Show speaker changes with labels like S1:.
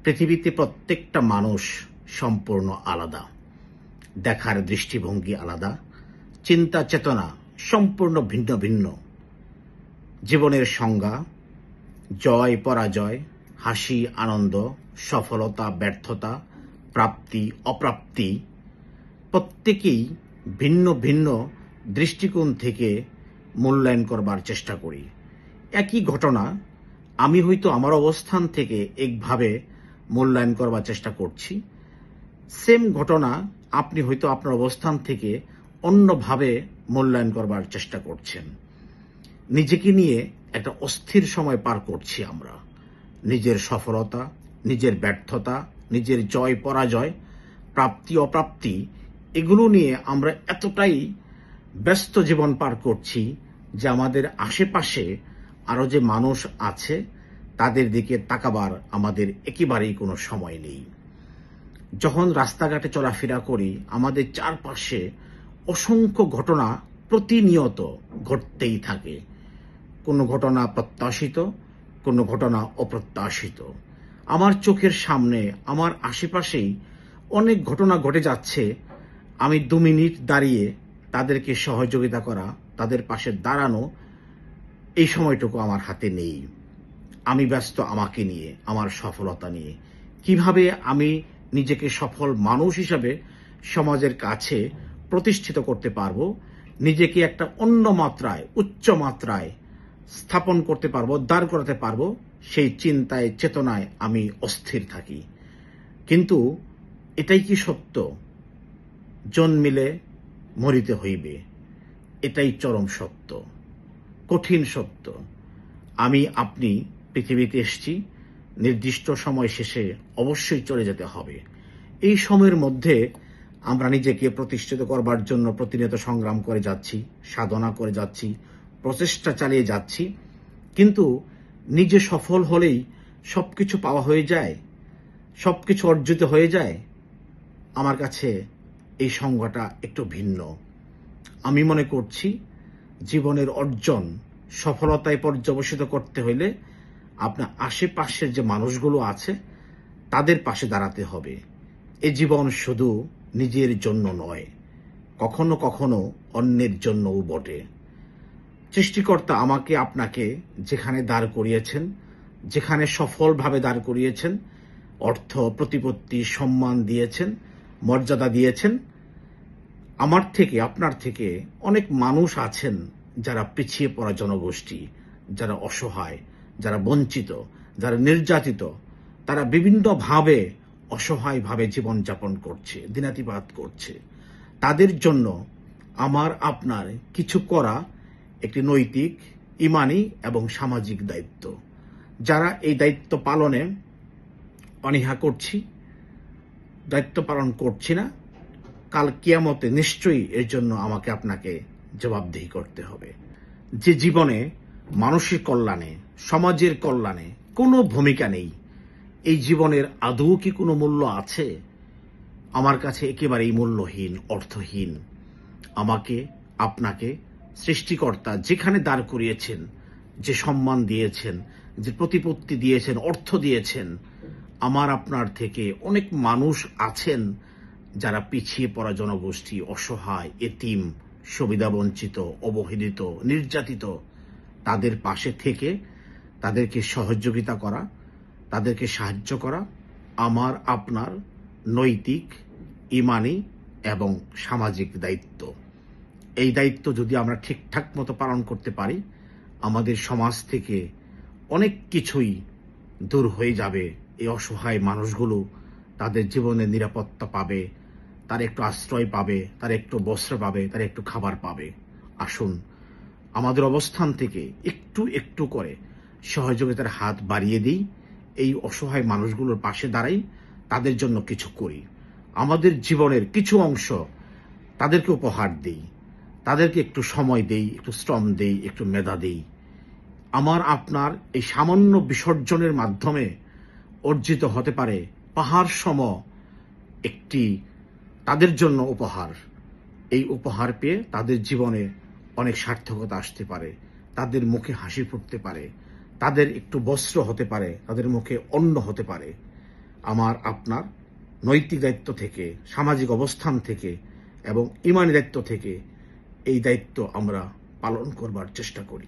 S1: পৃথিবীতে প্রত্যেকটা মানুষ সম্পূর্ণ আলাদা। দেখার দৃষ্টিভঙ্গি আলাদা, চিন্তা চেতনা সম্পূর্ণ ভিন্ন ভিন্ন। জীবনের সংজ্ঞা, জয় পরাজয়, হাসি আনন্দ, সফলতা ব্যর্থতা, প্রাপ্তি অপ্রাপ্তি প্রত্যেকেই ভিন্ন ভিন্ন দৃষ্টিকোণ থেকে মূল্যায়ন করবার চেষ্টা করি। একই ঘটনা আমি হয়তো আমার অবস্থান থেকে একভাবে মূল্যায়ন করবার চেষ্টা করছি, সেম ঘটনা আপনি হয়তো আপনার অবস্থান থেকে অন্যভাবে মূল্যায়ন করবার চেষ্টা করছেন। নিজেকে নিয়ে একটা অস্থির সময় পার করছি আমরা। নিজের সফলতা, নিজের ব্যর্থতা, নিজের জয় পরাজয়, প্রাপ্তি অপ্রাপ্তি এগুলো নিয়ে আমরা এতটাই ব্যস্ত জীবন পার করছি যে আমাদের আশেপাশে আরো যে মানুষ আছে তাদের দিকে তাকাবার আমাদের একেবারেই কোনো সময় নেই। যখন রাস্তাঘাটে চলাফেরা করি আমাদের চারপাশে অসংখ্য ঘটনা প্রতিনিয়ত ঘটতেই থাকে। কোনো ঘটনা প্রত্যাশিত, কোনো ঘটনা অপ্রত্যাশিত। আমার চোখের সামনে আমার আশেপাশেই অনেক ঘটনা ঘটে যাচ্ছে। আমি 2 মিনিট দাঁড়িয়ে তাদেরকে সহযোগিতা করা, তাদের পাশে দাঁড়ানো এই সময়টুকু আমার হাতে নেই। আমি ব্যস্ত আমাকে নিয়ে, আমার সফলতা নিয়ে। কিভাবে আমি নিজেকে সফল মানুষ হিসাবে সমাজের কাছে প্রতিষ্ঠিত করতে পারবো, নিজেকে একটা অন্য মাত্রায়, উচ্চ মাত্রায় স্থাপন করতে পারবো, দাঁড় করাতে পারবো, সেই চিন্তায় চেতনায় আমি অস্থির থাকি। কিন্তু এটাই কি সত্য? জন্মিলে মরিতে হইবে, এটাই চরম সত্য, কঠিন সত্য। আমি আপনি পৃথিবীতে এসেছি, নির্দিষ্ট সময় শেষে অবশ্যই চলে যেতে হবে। এই সময়ের মধ্যে আমরা নিজেকে প্রতিষ্ঠিত করবার জন্য প্রতিনিয়ত সংগ্রাম করে যাচ্ছি, সাধনা করে যাচ্ছি, প্রচেষ্টা চালিয়ে যাচ্ছি। কিন্তু নিজে সফল হলেই সবকিছু পাওয়া হয়ে যায়, সবকিছু অর্জিত হয়ে যায়। আমার কাছে এই সংজ্ঞাটা একটু ভিন্ন। আমি মনে করছি জীবনের অর্জন সফলতায় পর্যবসিত করতে হইলে আপনার আশেপাশের যে মানুষগুলো আছে তাদের পাশে দাঁড়াতে হবে। এ জীবন শুধু নিজের জন্য নয়, কখনো কখনো অন্যের জন্যও বটে। সৃষ্টিকর্তা আমাকে আপনাকে যেখানে দাঁড় করিয়েছেন, যেখানে সফলভাবে দাঁড় করিয়েছেন, অর্থ প্রতিপত্তি সম্মান দিয়েছেন, মর্যাদা দিয়েছেন, আমার থেকে আপনার থেকে অনেক মানুষ আছেন যারা পিছিয়ে পড়া জনগোষ্ঠী, যারা অসহায়, যারা বঞ্চিত, যারা নির্যাতিত, তারা বিভিন্নভাবে অসহায়ভাবে জীবনযাপন করছে, দিনাতিপাত করছে। তাদের জন্য আমার আপনার কিছু করা একটি নৈতিক, ইমানি এবং সামাজিক দায়িত্ব। যারা এই দায়িত্ব পালনে অনীহা করছি, দায়িত্ব পালন করছি না, কাল কিয়ামতে নিশ্চয়ই এর জন্য আমাকে আপনাকে জবাবদিহি করতে হবে। যে জীবনে মানুষের কল্যাণে, সমাজের কল্যাণে কোনো ভূমিকা নেই, এই জীবনের আদৌ কি কোনো মূল্য আছে? আমার কাছে একেবারেই মূল্যহীন, অর্থহীন। আমাকে আপনাকে সৃষ্টিকর্তা যেখানে দাঁড় করিয়েছেন, যে সম্মান দিয়েছেন, যে প্রতিপত্তি দিয়েছেন, অর্থ দিয়েছেন, আমার আপনার থেকে অনেক মানুষ আছেন যারা পিছিয়ে পড়া জনগোষ্ঠী, অসহায়, এতিম, সুবিধাবঞ্চিত, অবহেলিত, নির্যাতিত। তাদের পাশে থেকে তাদেরকে সহযোগিতা করা, তাদেরকে সাহায্য করা আমার আপনার নৈতিক, ইমানি এবং সামাজিক দায়িত্ব। এই দায়িত্ব যদি আমরা ঠিকঠাক মতো পালন করতে পারি, আমাদের সমাজ থেকে অনেক কিছুই দূর হয়ে যাবে। এই অসহায় মানুষগুলো তাদের জীবনে নিরাপত্তা পাবে, তার একটু আশ্রয় পাবে, তার একটু বস্ত্র পাবে, তার একটু খাবার পাবে। আসুন আমাদের অবস্থান থেকে একটু একটু করে সহযোগিতার হাত বাড়িয়ে দিই, এই অসহায় মানুষগুলোর পাশে দাঁড়াই, তাদের জন্য কিছু করি। আমাদের জীবনের কিছু অংশ তাদেরকে উপহার দিই, তাদেরকে একটু সময় দেই, একটু শ্রম দেই, একটু মেধা দেই। আমার আপনার এই সামান্য বিসর্জনের মাধ্যমে অর্জিত হতে পারে পাহাড় সম একটি তাদের জন্য উপহার। এই উপহার পেয়ে তাদের জীবনে অনেক সার্থকতা আসতে পারে, তাদের মুখে হাসি ফুটতে পারে, তাদের একটু বস্ত্র হতে পারে, তাদের মুখে অন্ন হতে পারে। আমার আপনার নৈতিক দায়িত্ব থেকে, সামাজিক অবস্থান থেকে এবং ইমানি দায়িত্ব থেকে এই দায়িত্ব আমরা পালন করবার চেষ্টা করি।